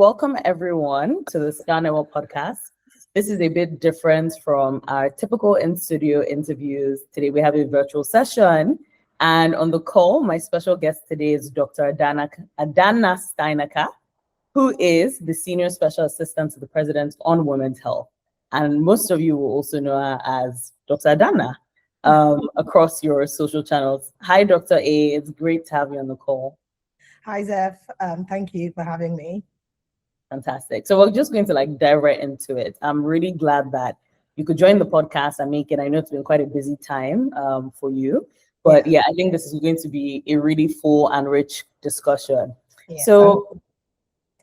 welcome everyone to the Star Network podcast. This is a bit different from our typical in-studio interviews. Today we have a virtual session, and on the call, my special guest today is Dr. Adanna Steinacker, who is the Senior Special Assistant to the President on Women's Health. And most of you will also know her as Dr. Adanna across your social channels. Hi, Dr. A. It's great to have you on the call. Hi, Zeph. Thank you for having me. Fantastic. So we're just going to dive right into it. I'm really glad that you could join the podcast and make it. I know it's been quite a busy time for you, but yeah, I think this is going to be a really full and rich discussion. Yeah. So,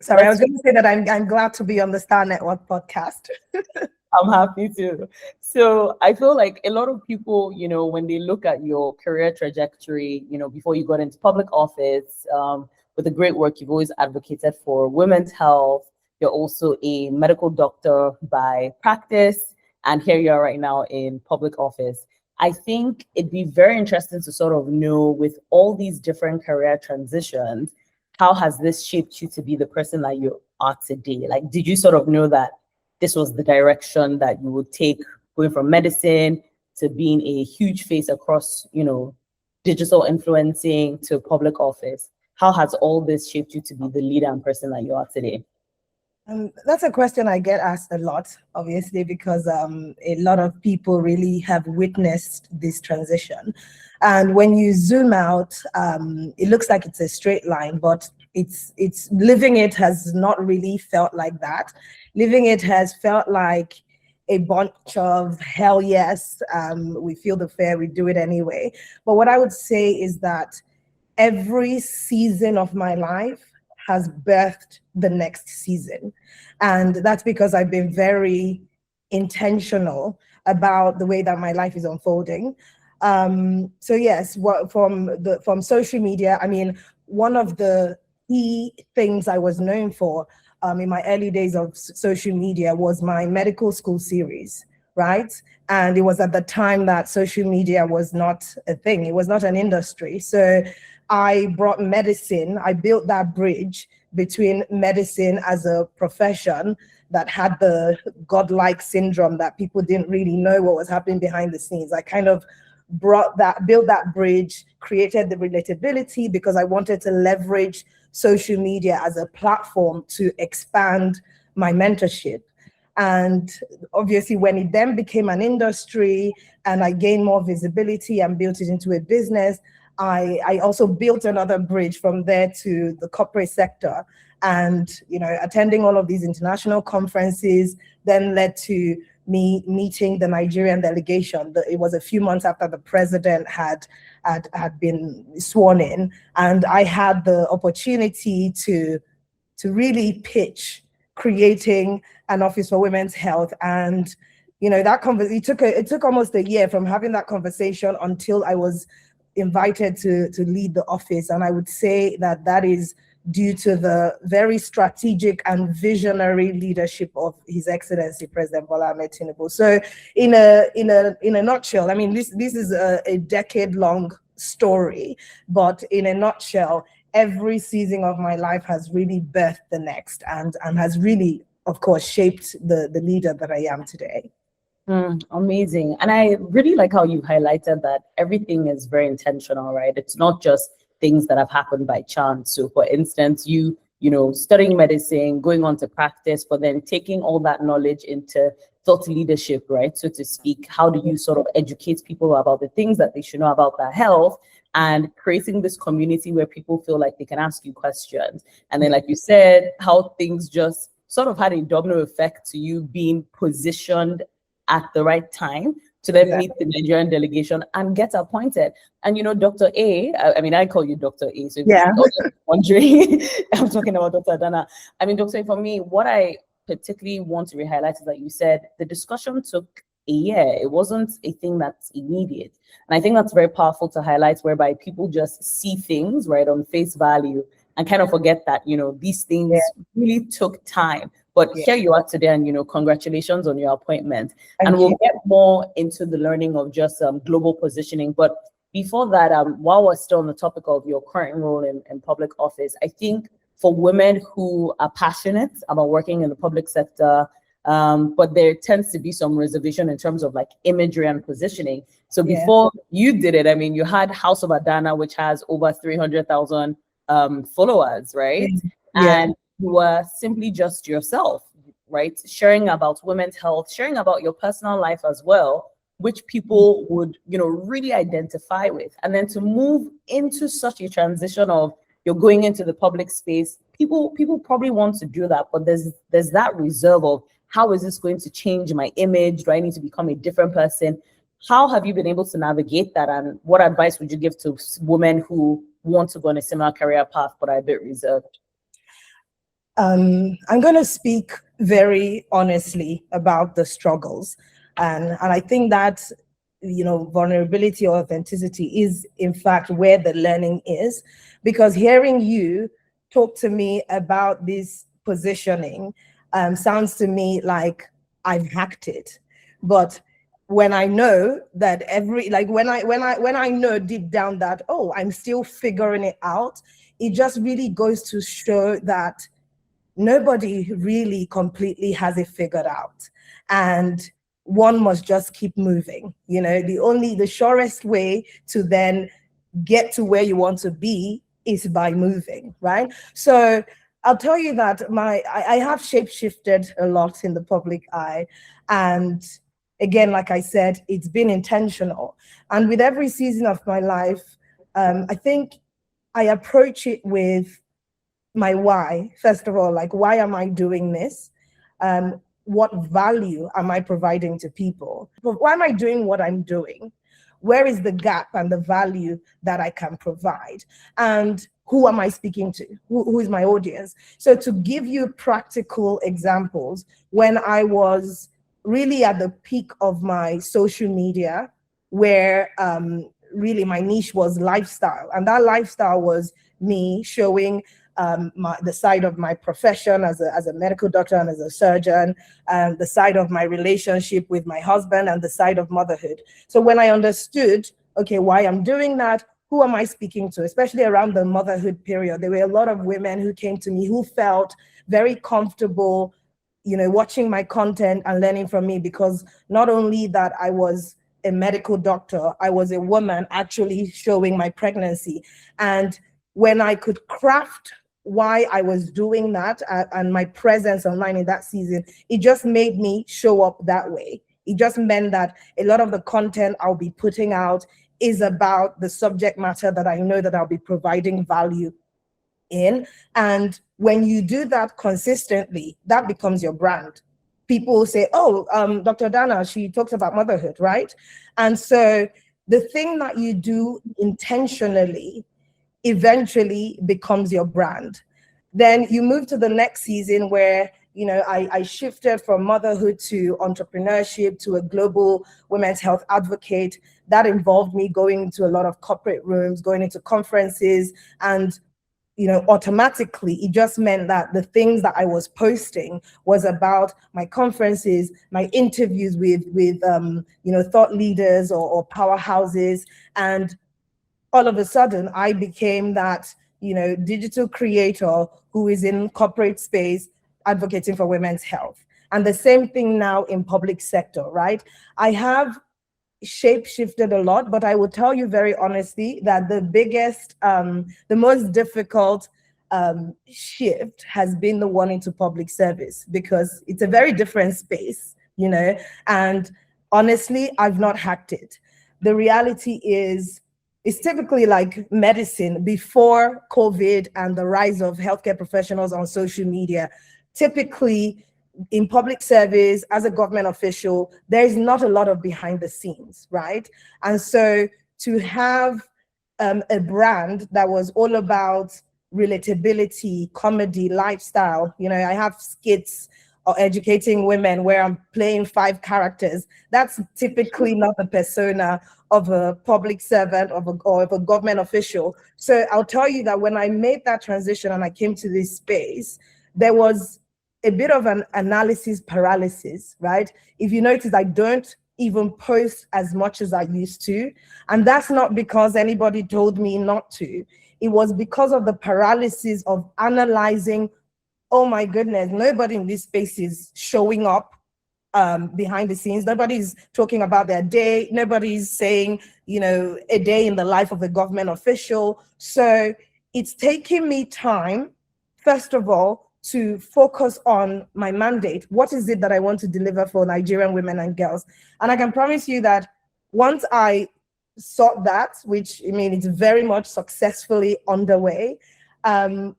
sorry, I was going to say that I'm glad to be on the Star Network podcast. I'm happy to. So I feel like a lot of people, when they look at your career trajectory, before you got into public office, with the great work you've always advocated for women's health, you're also a medical doctor by practice, and here you are right now in public office. I think it'd be very interesting to sort of know, with all these different career transitions, how has this shaped you to be the person that you are today? Did you sort of know that this was the direction that you would take, going from medicine to being a huge face across, digital influencing to public office? How has all this shaped you to be the leader and person that you are today? That's a question I get asked a lot, obviously, because a lot of people really have witnessed this transition. And when you zoom out, it looks like it's a straight line, but it's living it has not really felt like that. Living it has felt like a bunch of hell yes, we feel the fear, we do it anyway. But what I would say is that every season of my life has birthed the next season. And that's because I've been very intentional about the way that my life is unfolding. So yes, from social media, I mean, one of the key things I was known for in my early days of social media was my medical school series, right? And it was at the time that social media was not a thing. It was not an industry. So I brought medicine. I built that bridge between medicine as a profession that had the godlike syndrome that people didn't really know what was happening behind the scenes. I kind of built that bridge, created the relatability because I wanted to leverage social media as a platform to expand my mentorship. And obviously, when it then became an industry and I gained more visibility and built it into a business, I also built another bridge from there to the corporate sector. And, attending all of these international conferences then led to me meeting the Nigerian delegation. It was a few months after the president had been sworn in, and I had the opportunity to really pitch creating an office for women's health. And it took almost a year from having that conversation until I was invited to lead the office. And I would say that is due to the very strategic and visionary leadership of His Excellency President Bola Ahmed Tinubu. So in a nutshell, I mean, this is a decade-long story, but in a nutshell, every season of my life has really birthed the next and has really, of course, shaped the leader that I am today. Amazing. And I really like how you highlighted that everything is very intentional, right? It's not just things that have happened by chance. So for instance, you studying medicine, going on to practice, but then taking all that knowledge into thought leadership, right? So to speak, how do you sort of educate people about the things that they should know about their health, and creating this community where people feel like they can ask you questions. And then, like you said, how things just sort of had a domino effect to you being positioned at the right time to then meet the Nigerian delegation and get appointed. And Dr. A, I mean, I call you Dr. A, so yeah. Wondering, I'm talking about Dr. Adanna. I mean, Dr. A, for me, what I particularly want to highlight is that you said the discussion took a year. It wasn't a thing that's immediate. And I think that's very powerful to highlight, whereby people just see things right on face value and kind of forget that, these things really took time. But here you are today, and congratulations on your appointment. Thank we'll you. get more into the learning of just global positioning. But before that, while we're still on the topic of your current role in public office, I think for women who are passionate about working in the public sector, but there tends to be some reservation in terms of like imagery and positioning. So before you did it, I mean, you had House of Adanna, which has over 300,000 followers, right? Yeah. And you were simply just yourself, right? Sharing about women's health, sharing about your personal life as well, which people would, really identify with. And then to move into such a transition of you're going into the public space, people probably want to do that, but there's that reserve of, how is this going to change my image? Do I need to become a different person? How have you been able to navigate that? And what advice would you give to women who want to go on a similar career path but are a bit reserved? I'm going to speak very honestly about the struggles. And I think that, vulnerability or authenticity is, in fact, where the learning is. Because hearing you talk to me about this positioning sounds to me like I've hacked it. But when I know that when I know deep down that, oh, I'm still figuring it out, it just really goes to show that nobody really completely has it figured out. And one must just keep moving. The surest way to then get to where you want to be is by moving, right? So I'll tell you that I have shape-shifted a lot in the public eye. And again, like I said, it's been intentional. And with every season of my life, I think I approach it with my why. First of all, like, why am I doing this? What value am I providing to people? Why am I doing what I'm doing? Where is the gap and the value that I can provide? And who am I speaking to? Who is my audience? So to give you practical examples, when I was really at the peak of my social media, where really my niche was lifestyle, and that lifestyle was me showing the side of my profession as a medical doctor and as a surgeon, the side of my relationship with my husband, and the side of motherhood. So when I understood, okay, why I'm doing that, who am I speaking to, especially around the motherhood period, there were a lot of women who came to me who felt very comfortable, watching my content and learning from me, because not only that I was a medical doctor, I was a woman actually showing my pregnancy. And when I could craft why I was doing that and my presence online in that season, it just made me show up that way. It just meant that a lot of the content I'll be putting out is about the subject matter that I know that I'll be providing value in. And when you do that consistently, that becomes your brand. People say, oh, Dr. Adanna, she talks about motherhood, right? And so the thing that you do intentionally eventually becomes your brand. Then you move to the next season where, I shifted from motherhood to entrepreneurship to a global women's health advocate. That involved me going into a lot of corporate rooms, going into conferences, and automatically it just meant that the things that I was posting was about my conferences, my interviews with thought leaders or powerhouses. And all of a sudden I became that, digital creator who is in corporate space advocating for women's health. And the same thing now in public sector, right? I have shape-shifted a lot, but I will tell you very honestly that the biggest, the most difficult shift has been the one into public service, because it's a very different space, and honestly, I've not hacked it. The reality is, it's typically like medicine before COVID and the rise of healthcare professionals on social media. Typically, in public service, as a government official, there is not a lot of behind the scenes, right? And so to have a brand that was all about relatability, comedy, lifestyle, I have skits educating women where I'm playing 5 characters. That's typically not the persona of a public servant or of a government official. So I'll tell you that when I made that transition and I came to this space, there was a bit of an analysis paralysis, right? If you notice, I don't even post as much as I used to. And that's not because anybody told me not to. It was because of the paralysis of analyzing, oh my goodness, nobody in this space is showing up behind the scenes. Nobody's talking about their day. Nobody's saying, a day in the life of a government official. So it's taking me time, first of all, to focus on my mandate. What is it that I want to deliver for Nigerian women and girls? And I can promise you that once I sort that, which it's very much successfully underway,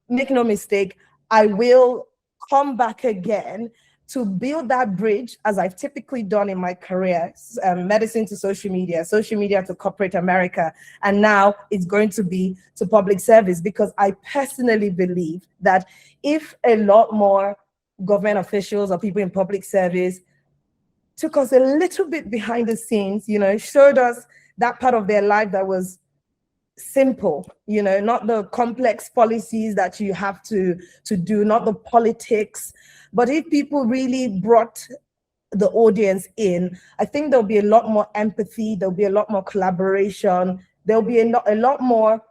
make no mistake, I will come back again to build that bridge, as I've typically done in my career, medicine to social media to corporate America, and now it's going to be to public service, because I personally believe that if a lot more government officials or people in public service took us a little bit behind the scenes, showed us that part of their life that was simple, not the complex policies that you have to do, not the politics. But if people really brought the audience in, I think there'll be a lot more empathy, there'll be a lot more collaboration, there'll be a lot more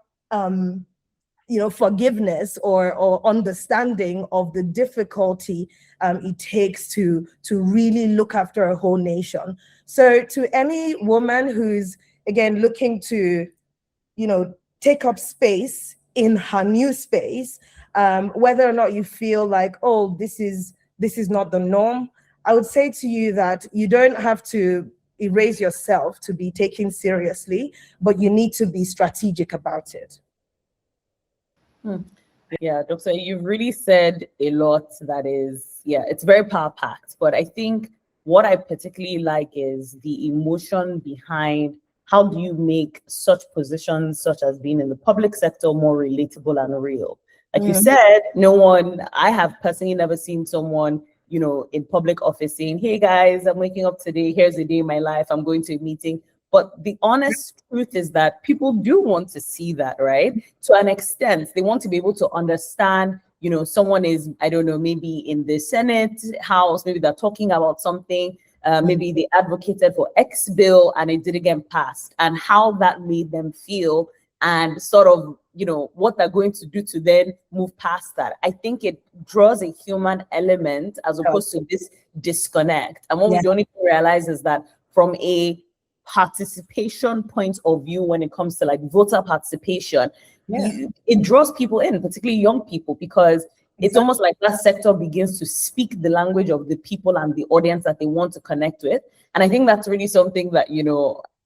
forgiveness or understanding of the difficulty it takes to really look after a whole nation. So to any woman who's, again, looking to take up space in her new space, whether or not you feel like, oh, this is not the norm, I would say to you that you don't have to erase yourself to be taken seriously, but you need to be strategic about it. Yeah, Doctor, you've really said a lot that is, it's very power-packed. But I think what I particularly like is the emotion behind how do you make such positions, such as being in the public sector, more relatable and real. Like you said, I have personally never seen someone, in public office saying, hey guys, I'm waking up today, here's a day in my life, I'm going to a meeting. But the honest truth is that people do want to see that, right? To an extent, they want to be able to understand, someone is, I don't know, maybe in the Senate House, maybe they're talking about something, maybe they advocated for X bill and it didn't get passed, and how that made them feel, and sort of, what they're going to do to then move past that. I think it draws a human element as opposed to this disconnect. And what we don't even realize is that from a participation point of view, when it comes to like voter participation, it draws people in, particularly young people, because it's almost like that sector begins to speak the language of the people and the audience that they want to connect with. And I think that's really something that,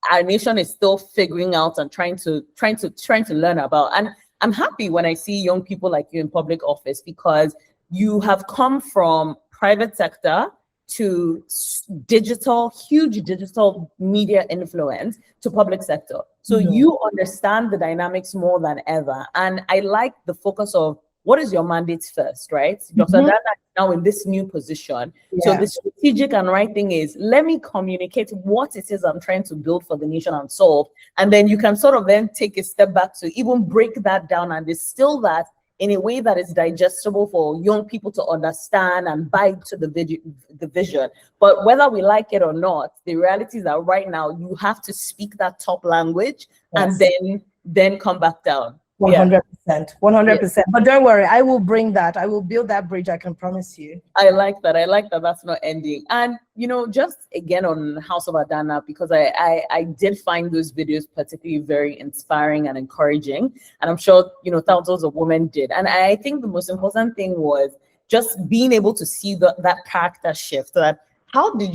our nation is still figuring out and trying to learn about. And I'm happy when I see young people like you in public office, because you have come from private sector to huge digital media influence to public sector. So you understand the dynamics more than ever. And I like the focus of what is your mandate first, right? Dr. Adanna is now in this new position. So the strategic and right thing is, let me communicate what it is I'm trying to build for the nation and solve. And then you can sort of then take a step back to even break that down and distill that in a way that is digestible for young people to understand and buy into the vision. But whether we like it or not, the reality is that right now you have to speak that top language and then come back down. 100%, 100%. But don't worry, I will bring that. I will build that bridge, I can promise you. I like that. I like that that's not ending. And, just again on House of Adanna, because I did find those videos particularly very inspiring and encouraging. And I'm sure, thousands of women did. And I think the most important thing was just being able to see that character shift. That how did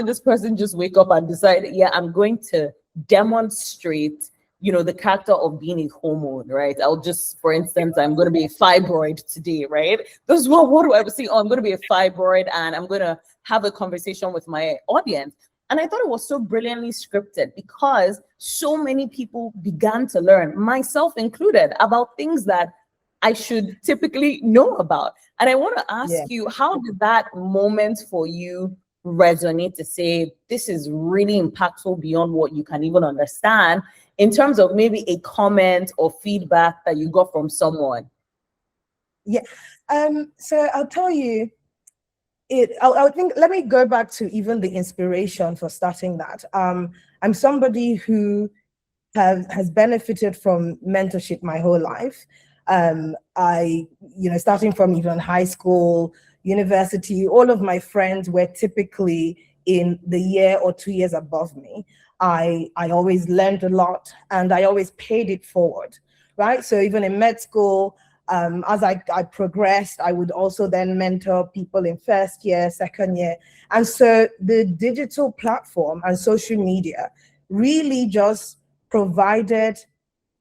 this person just wake up and decide, I'm going to demonstrate the character of being a hormone, right? I'll just, for instance, I'm going to be a fibroid today, right? Those what do I say? Oh, I'm going to be a fibroid and I'm going to have a conversation with my audience. And I thought it was so brilliantly scripted, because so many people began to learn, myself included, about things that I should typically know about. And I want to ask you, how did that moment for you resonate to say, this is really impactful beyond what you can even understand, in terms of maybe a comment or feedback that you got from someone? So I'll tell you, I would think, let me go back to even the inspiration for starting that. I'm somebody who has benefited from mentorship my whole life. Starting from even high school, university, all of my friends were typically in the year or 2 years above me. I always learned a lot and I always paid it forward, right? So even in med school, as I progressed, I would also then mentor people in first year, second year. And so the digital platform and social media really just provided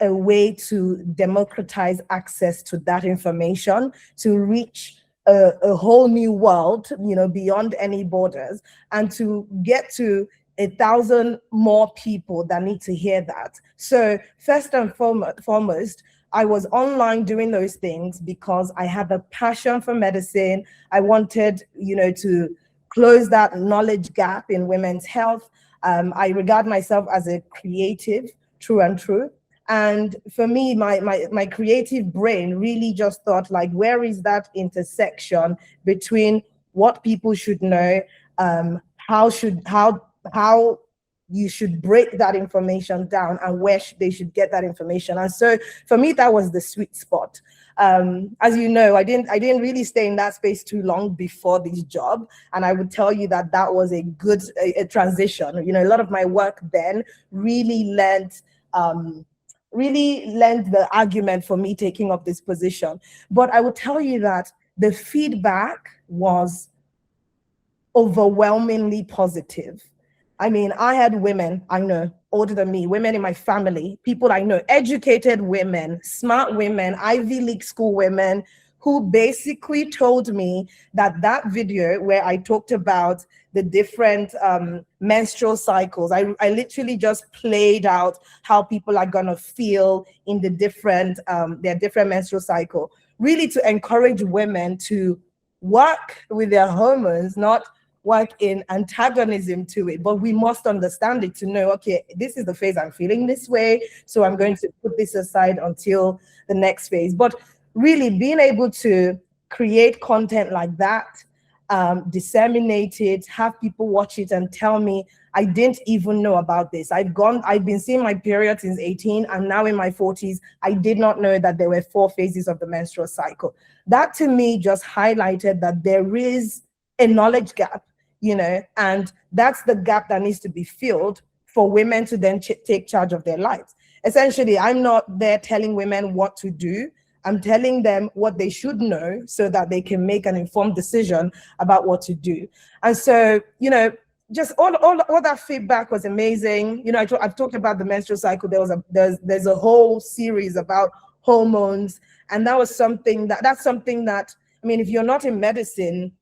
a way to democratize access to that information, to reach a whole new world, beyond any borders, and to get to 1,000 more people that need to hear that. So first and foremost, I was online doing those things because I had a passion for medicine. I wanted, to close that knowledge gap in women's health. I regard myself as a creative, true and true. And for me, my creative brain really just thought, like, where is that intersection between what people should know, how you should break that information down, and where they should get that information. And so for me, that was the sweet spot. As you know, I didn't really stay in that space too long before this job, and I would tell you that was a good transition. A lot of my work then really lent the argument for me taking up this position. But I will tell you that the feedback was overwhelmingly positive. I mean, I had women I know older than me, women in my family, people I know, educated women, smart women, Ivy League school women, who basically told me that video where I talked about the different menstrual cycles, I literally just played out how people are gonna feel in the different their different menstrual cycle, really to encourage women to work with their hormones, not work in antagonism to it. But we must understand it to know, okay, this is the phase I'm feeling this way, so I'm going to put this aside until the next phase. But really being able to create content like that, disseminate it, have people watch it and tell me, I didn't even know about this. I've been seeing my period since 18. I'm now in my 40s. I did not know that there were 4 phases of the menstrual cycle. That to me just highlighted that there is a knowledge gap, and that's the gap that needs to be filled for women to then take charge of their lives. Essentially, I'm not there telling women what to do. I'm telling them what they should know so that they can make an informed decision about what to do. And so, just all that feedback was amazing. I've talked about the menstrual cycle. There's a whole series about hormones, and that's something that, I mean, if you're not in medicine,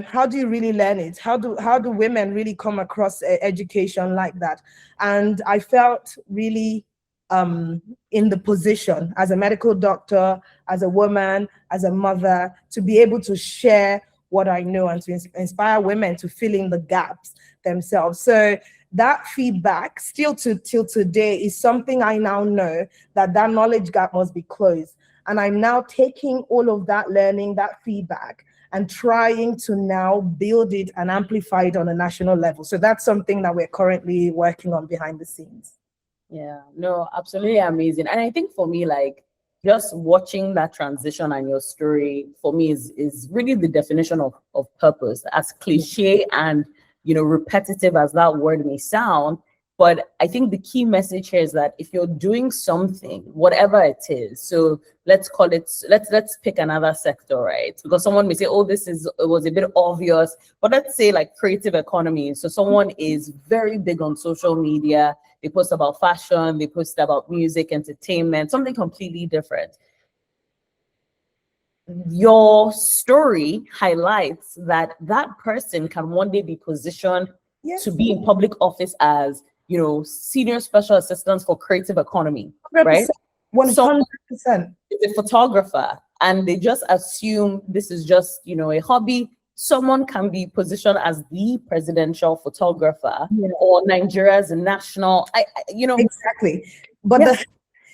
how do you really learn it? How do women really come across education like that? And I felt really in the position as a medical doctor, as a woman, as a mother, to be able to share what I know and to inspire women to fill in the gaps themselves. So that feedback still till today is something I now know that knowledge gap must be closed. And I'm now taking all of that learning, that feedback, and trying to now build it and amplify it on a national level. So that's something that we're currently working on behind the scenes. Yeah, no, absolutely amazing. And I think for me, like, just watching that transition and your story for me is really the definition of purpose. As cliche and repetitive as that word may sound, but I think the key message here is that if you're doing something, whatever it is, so let's call it, let's pick another sector, right? Because someone may say, oh, it was a bit obvious, but let's say like creative economy. So someone is very big on social media. They post about fashion, they post about music, entertainment, something completely different. Your story highlights that person can one day be positioned to be in public office as, senior special assistants for creative economy, 100%, right? 100%. It's a photographer, and they just assume this is just, a hobby. Someone can be positioned as the presidential photographer or Nigeria's national, Exactly. But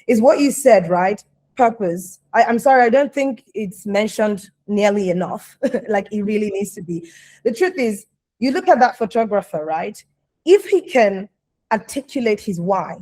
is what you said, right? purpose, I'm sorry, I don't think it's mentioned nearly enough, like it really needs to be. The truth is, you look at that photographer, right? If he can articulate his why,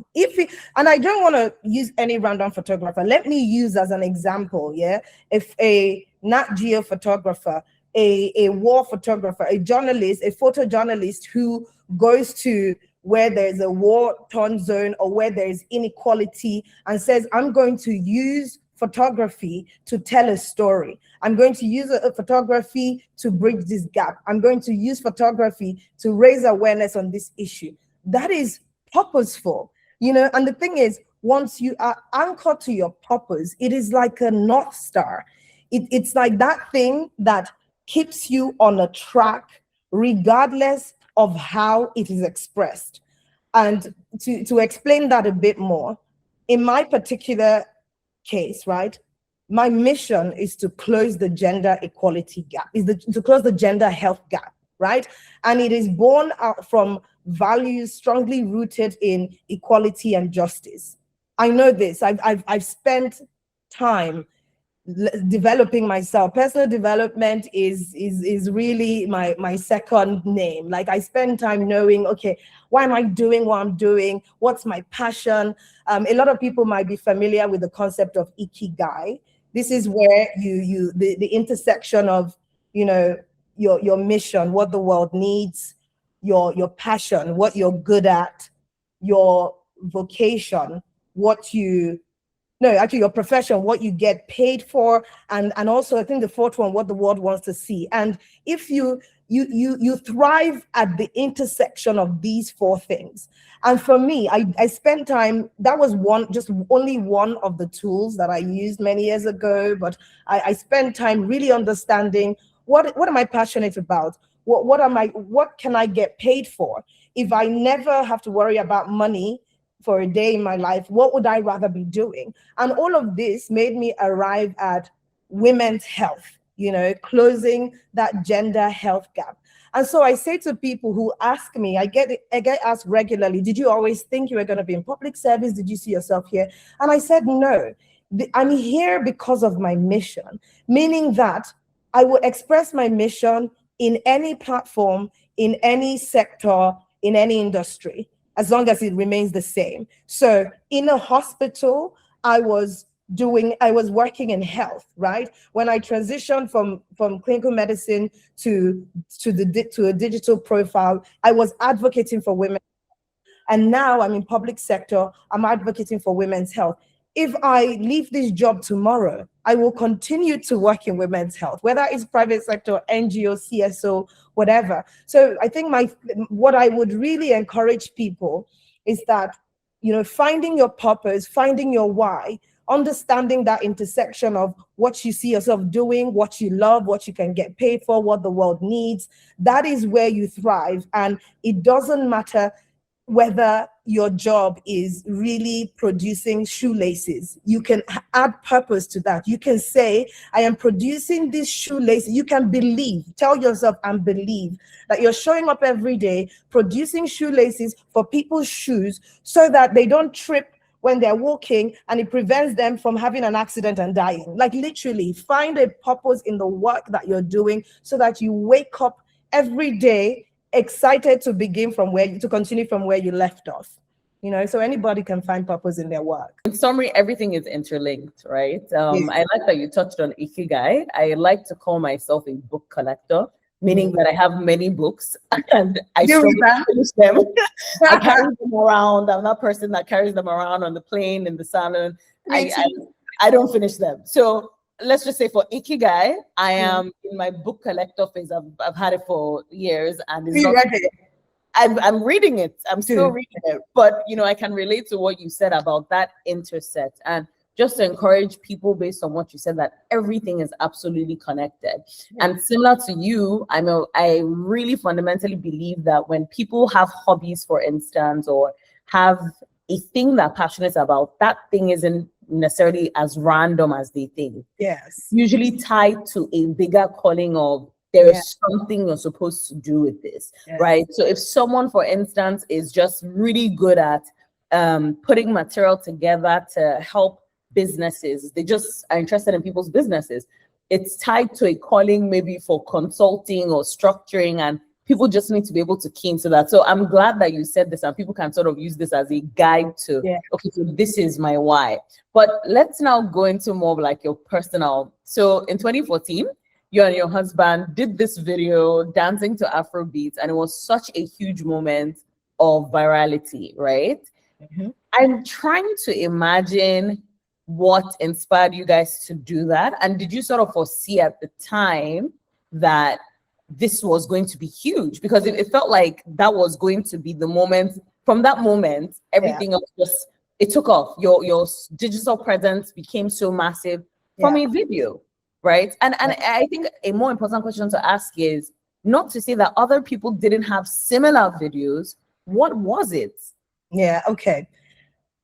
and I don't want to use any random photographer, let me use as an example, yeah, if a Nat Geo photographer, a war photographer, a journalist, a photojournalist who goes to where there's a war-torn zone or where there is inequality and says, I'm going to use photography to tell a story. I'm going to use a photography to bridge this gap. I'm going to use photography to raise awareness on this issue. That is purposeful, you know, and the thing is, once you are anchored to your purpose, it is like a North Star. It's like that thing that keeps you on a track regardless of how it is expressed. And to explain that a bit more, in my particular case, right, my mission is to close the gender equality gap, to close the gender health gap, right? And it is born out from values strongly rooted in equality and justice. I know this. I've spent time developing myself. Personal development is really my second name. Like, I spend time knowing, okay, why am I doing what I'm doing? What's my passion? A lot of people might be familiar with the concept of ikigai. This is where the intersection of, you know, your mission, what the world needs, your passion, what you're good at, your vocation, your profession, what you get paid for, and also I think the fourth one, what the world wants to see. And if you thrive at the intersection of these four things. And for me, I spent time, that was only one of the tools that I used many years ago, but I spent time really understanding what am I passionate about? What can I get paid for? If I never have to worry about money for a day in my life, what would I rather be doing? And all of this made me arrive at women's health, you know, closing that gender health gap. And so I say to people who ask me, I get asked regularly, did you always think you were going to be in public service? Did you see yourself here? And I said, no, I'm here because of my mission, meaning that I will express my mission in any platform, in any sector, in any industry, as long as it remains the same. So in a hospital, I was working in health, right? When I transitioned from clinical medicine to a digital profile, I was advocating for women. And now I'm in public sector, I'm advocating for women's health. If I leave this job tomorrow, I will continue to work in women's health, whether it's private sector, NGO, CSO, whatever. So I think what I would really encourage people is that, you know, finding your purpose, finding your why, understanding that intersection of what you see yourself doing, what you love, what you can get paid for, what the world needs, that is where you thrive. And it doesn't matter whether your job is really producing shoelaces. You can add purpose to that. You can say, I am producing these shoelaces. You can tell yourself and believe that you're showing up every day, producing shoelaces for people's shoes so that they don't trip when they're walking and it prevents them from having an accident and dying. Like, literally find a purpose in the work that you're doing so that you wake up every day excited to continue from where you left off, you know. So anybody can find purpose in their work. In summary, everything is interlinked, right? I like that you touched on ikigai. I like to call myself a book collector, meaning that I have many books and I struggle to finish them. I carry them around. I'm that person that carries them around on the plane, in the salon. I don't finish them. So let's just say for ikigai, I am in my book collector phase. I've had it for years, and I'm reading it. I'm still reading it, but you know, I can relate to what you said about that intersect, and just to encourage people based on what you said, that everything is absolutely connected. And similar to you, I really fundamentally believe that when people have hobbies, for instance, or have a thing they're passionate about, that thing isn't necessarily as random as they think. Yes. Usually tied to a bigger calling of there is something you're supposed to do with this, right? So if someone, for instance, is just really good at putting material together to help businesses. They just are interested in people's businesses. It's tied to a calling maybe for consulting or structuring, and people just need to be able to key into that. So I'm glad that you said this, and people can sort of use this as a guide to, okay, so this is my why. But let's now go into more of like your personal. So in 2014, you and your husband did this video dancing to Afro beats, and it was such a huge moment of virality, right? I'm trying to imagine what inspired you guys to do that. And did you sort of foresee at the time that this was going to be huge? Because it felt like that was going to be the moment. From that moment, everything else just, it took off. Your digital presence became so massive from a video, right? And I think a more important question to ask is not to say that other people didn't have similar videos. What was it? Yeah, okay.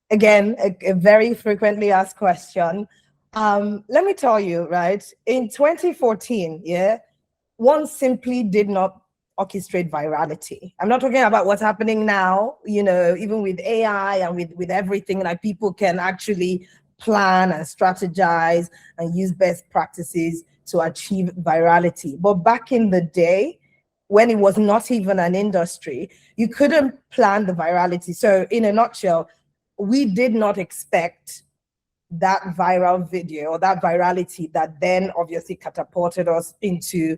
Again, a very frequently asked question. Let me tell you, right? In 2014, one simply did not orchestrate virality. I'm not talking about what's happening now, you know, even with AI and with everything, like people can actually plan and strategize and use best practices to achieve virality. But back in the day, when it was not even an industry, you couldn't plan the virality. So in a nutshell, we did not expect that viral video or that virality that then obviously catapulted us into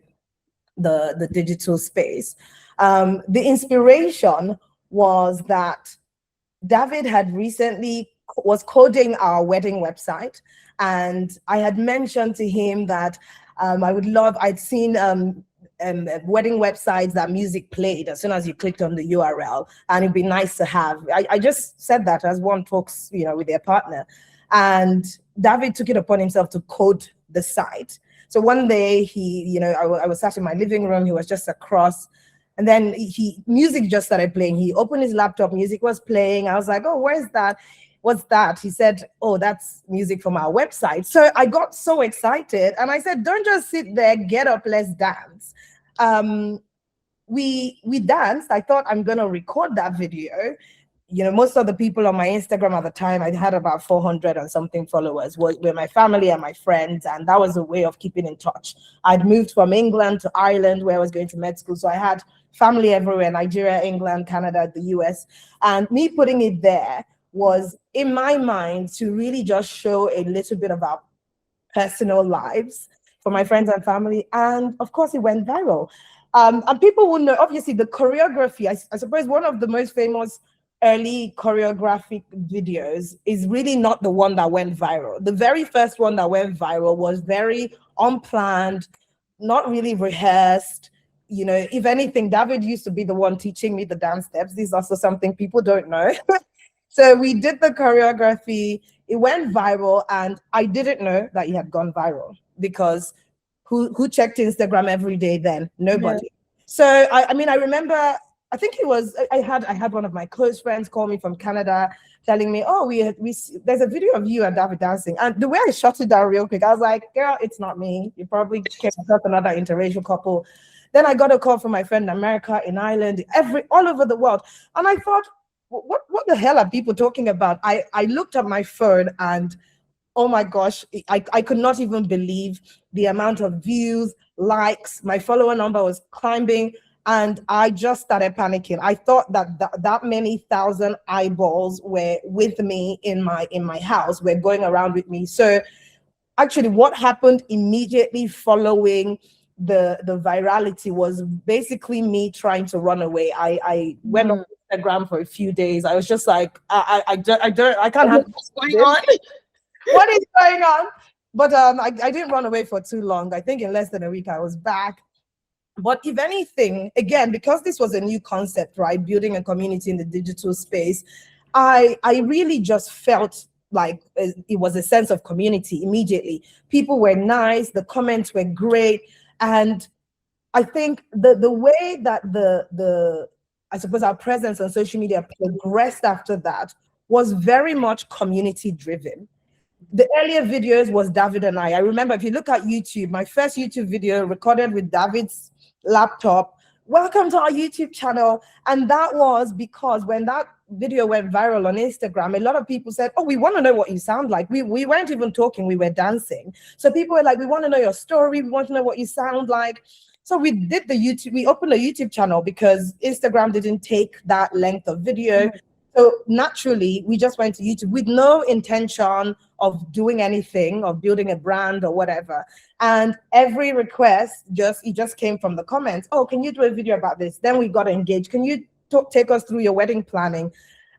the digital space. The inspiration was that David had recently was coding our wedding website, and I had mentioned to him that I'd seen wedding websites that music played as soon as you clicked on the URL, and it'd be nice to have. I just said that as one talks, you know, with their partner, and David took it upon himself to code the site. So one day he, you know, I was sat in my living room, he was just across, and then music just started playing. He opened his laptop, music was playing. I was like, oh, where's that? What's that? He said, oh, that's music from our website. So I got so excited, and I said, don't just sit there, get up, let's dance. We danced. I thought I'm gonna record that video. You know, most of the people on my Instagram at the time, I had about 400 and something followers, were my family and my friends, and that was a way of keeping in touch. I'd moved from England to Ireland, where I was going to med school, so I had family everywhere: Nigeria, England, Canada, the US, and me putting it there was, in my mind, to really just show a little bit of our personal lives for my friends and family. And of course, it went viral. And people will know, obviously, the choreography, I suppose one of the most famous early choreographic videos is really not the one that went viral. The very first one that went viral was very unplanned, not really rehearsed. You know, if anything, David used to be the one teaching me the dance steps. This is also something people don't know. So we did the choreography, it went viral, and I didn't know that it had gone viral, because who checked Instagram every day then? Nobody. Yeah. So I mean, I remember, I think it was, I had one of my close friends call me from Canada telling me, oh, there's a video of you and David dancing. And the way I shut it down real quick, I was like, girl, it's not me. You probably came across another interracial couple. Then I got a call from my friend in America, in Ireland, all over the world. And I thought, what the hell are people talking about? I looked at my phone, and oh my gosh, I could not even believe the amount of views, likes. My follower number was climbing, and I just started panicking. I thought that many thousand eyeballs were with me in my house, were going around with me. So actually, what happened immediately following the virality was basically me trying to run away. I went on Instagram for a few days. I was just like, I can't have what's going on. What is going on? But I didn't run away for too long. I think in less than a week I was back. But if anything, again, because this was a new concept, right, building a community in the digital space, I really just felt like it was a sense of community immediately. People were nice, the comments were great, and I think the way that I suppose our presence on social media progressed after that was very much community driven. The earlier videos was David and I remember, if you look at YouTube, my first YouTube video recorded with David's laptop welcome to our YouTube channel. And that was because when that video went viral on Instagram, a lot of people said, oh, we want to know what you sound like. We weren't even talking, we were dancing. So people were like, we want to know your story, we want to know what you sound like. So we did we opened a YouTube channel because Instagram didn't take that length of video. So naturally, we just went to YouTube with no intention of doing anything, of building a brand or whatever. And every request just came from the comments. Oh, can you do a video about this? Then we got engaged. Can you take us through your wedding planning?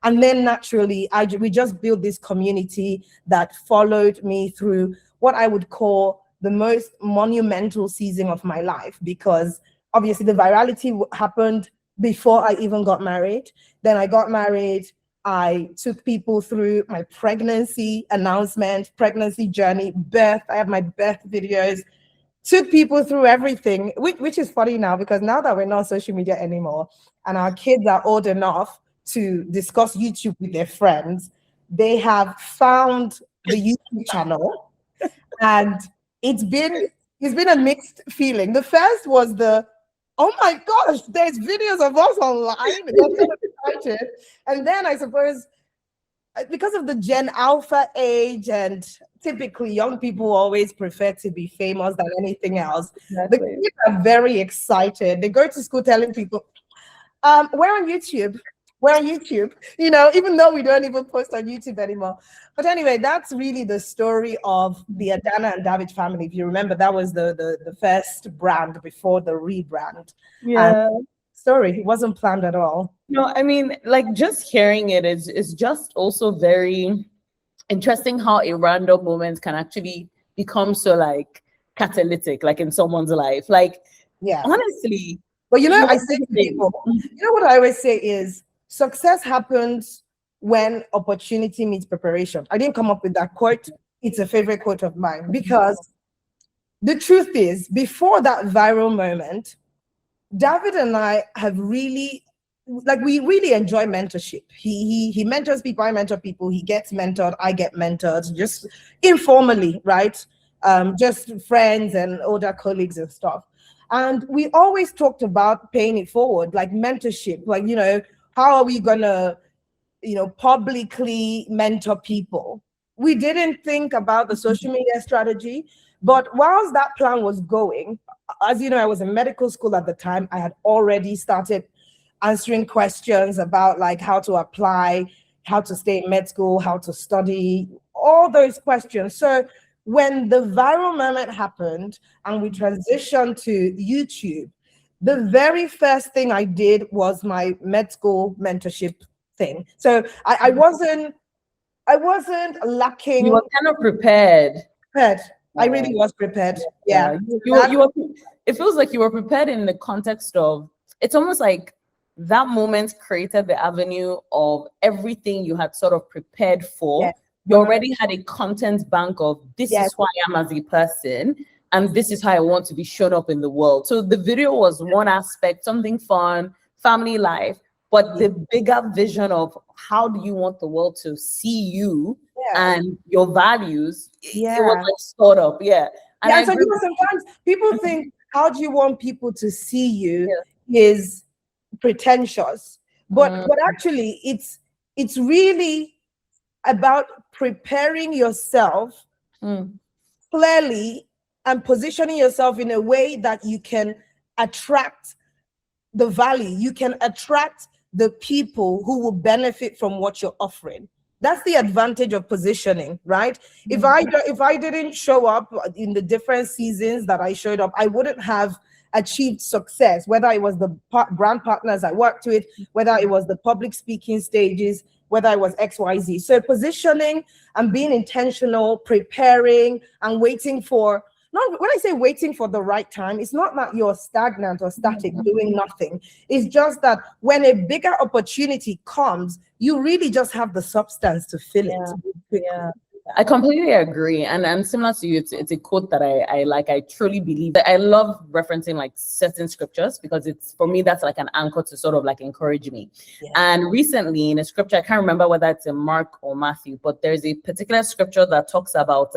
And then naturally, we just built this community that followed me through what I would call the most monumental season of my life, because obviously the virality happened before I even got married. Then I got married. I took people through my pregnancy announcement, pregnancy journey, birth. I have my birth videos, took people through everything, which is funny now, because now that we're not on social media anymore and our kids are old enough to discuss YouTube with their friends, they have found the YouTube channel, and it's been a mixed feeling. The first was oh my gosh, there's videos of us online. Got so excited. And then I suppose because of the Gen Alpha age, and typically young people always prefer to be famous than anything else. Exactly. The kids are very excited. They go to school telling people, we're on YouTube. We're on YouTube, even though we don't even post on YouTube anymore. But anyway, that's really the story of the Adanna and David family. If you remember, that was the first brand before the rebrand. Yeah. Story, it wasn't planned at all. No, I mean, like, just hearing it is just also very interesting how a random moment can actually become so like catalytic, like in someone's life. Like, yeah, honestly. But I say to people, what I always say is, success happens when opportunity meets preparation. I didn't come up with that quote. It's a favorite quote of mine, because the truth is, before that viral moment, David and I have really, we really enjoy mentorship. He mentors people, I mentor people, he gets mentored, I get mentored, just informally, right? Just friends and older colleagues and stuff. And we always talked about paying it forward, like mentorship, how are we gonna, publicly mentor people? We didn't think about the social media strategy, but whilst that plan was going, as you know, I was in medical school at the time. I had already started answering questions about how to apply, how to stay in med school, how to study, all those questions. So when the viral moment happened and we transitioned to YouTube, the very first thing I did was my med school mentorship thing. So I wasn't lacking. You were kind of prepared. I really was prepared. Yeah. It feels like you were prepared in the context of, it's almost like that moment created the avenue of everything you had sort of prepared for. Yes. You already had a content bank of, this is who I am as a person, and this is how I want to be shown up in the world. So the video was one aspect, something fun, family life, but the bigger vision of how do you want the world to see you and your values, it was like sort of, And so sometimes people think, how do you want people to see you is pretentious. But actually, it's really about preparing yourself clearly and positioning yourself in a way that you can attract the value, you can attract the people who will benefit from what you're offering. That's the advantage of positioning, right? If I didn't show up in the different seasons that I showed up, I wouldn't have achieved success, whether it was the brand partners I worked with, whether it was the public speaking stages, whether it was XYZ. So positioning and being intentional, preparing and waiting for, when I say waiting for the right time, it's not that you're stagnant or static doing nothing. It's just that when a bigger opportunity comes, you really just have the substance to fill it. Yeah. I completely agree. And similar to you, it's a quote that I like. I truly believe that I love referencing like certain scriptures, because it's, for me, that's like an anchor to sort of like encourage me. Yeah. And recently in a scripture, I can't remember whether it's in Mark or Matthew, but there's a particular scripture that talks about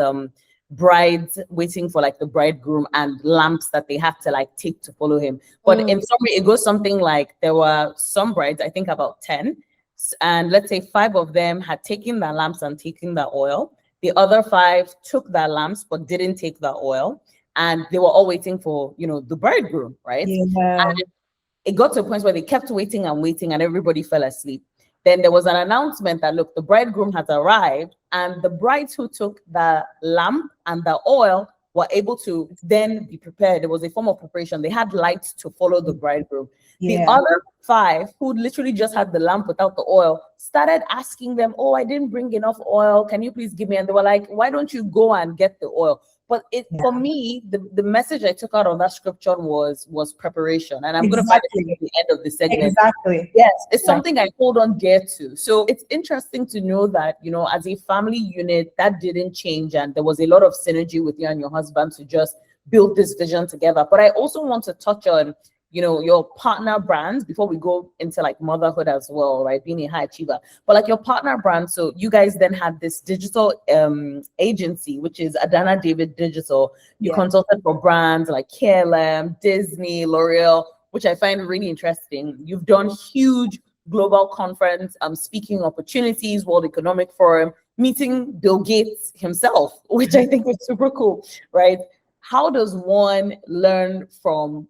brides waiting for like the bridegroom and lamps that they have to like take to follow him. But in summary, it goes something like there were some brides, I think about 10, and let's say 5 of them had taken the lamps and taken the oil. The other 5 took the lamps but didn't take the oil, and they were all waiting for, you know, the bridegroom, right? Yeah. And it got to a point where they kept waiting and waiting and everybody fell asleep. Then there was an announcement that, look, the bridegroom has arrived, and the brides who took the lamp and the oil were able to then be prepared. There was a form of preparation. They had lights to follow the bridegroom. Yeah. The other 5 who literally just had the lamp without the oil started asking them, oh, I didn't bring enough oil. Can you please give me? And they were like, why don't you go and get the oil? But for me, the message I took out of that scripture was preparation. And I'm going to find it at the end of the segment. Exactly. Yes, it's something I hold on dear to. So it's interesting to know that, you know, as a family unit, that didn't change. And there was a lot of synergy with you and your husband to just build this vision together. But I also want to touch on, you know, your partner brands before we go into like motherhood as well, right? Being a high achiever, but like your partner brand. So you guys then had this digital agency, which is Adanna David Digital. You consulted for brands like KLM, Disney, L'Oreal, which I find really interesting. You've done huge global conference, speaking opportunities, World Economic Forum, meeting Bill Gates himself, which I think was super cool, right? How does one learn from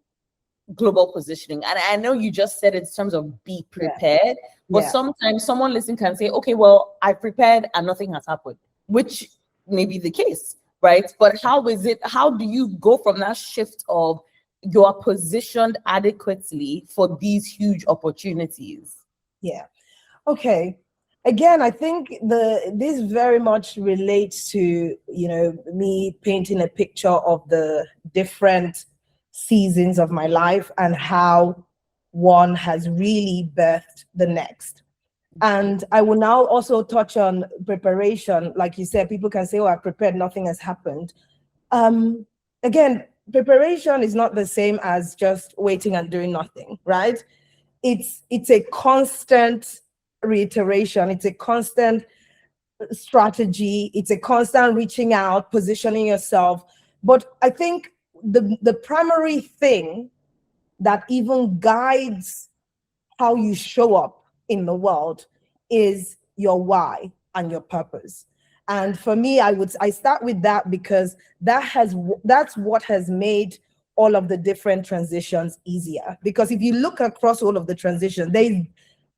global positioning? And I know you just said it in terms of be prepared, but sometimes someone listening can say, okay, well, I prepared and nothing has happened, which may be the case, right? But how do you go from that shift of you are positioned adequately for these huge opportunities? Yeah. Okay. Again, I think this very much relates to, you know, me painting a picture of the different seasons of my life and how one has really birthed the next. And I will now also touch on preparation. Like you said, people can say, oh, I prepared, nothing has happened. Again, preparation is not the same as just waiting and doing nothing, right? It's a constant reiteration. It's a constant strategy. It's a constant reaching out, positioning yourself. But I think the primary thing that even guides how you show up in the world is your why and your purpose. And for me, I start with that because that's what has made all of the different transitions easier. Because if you look across all of the transitions,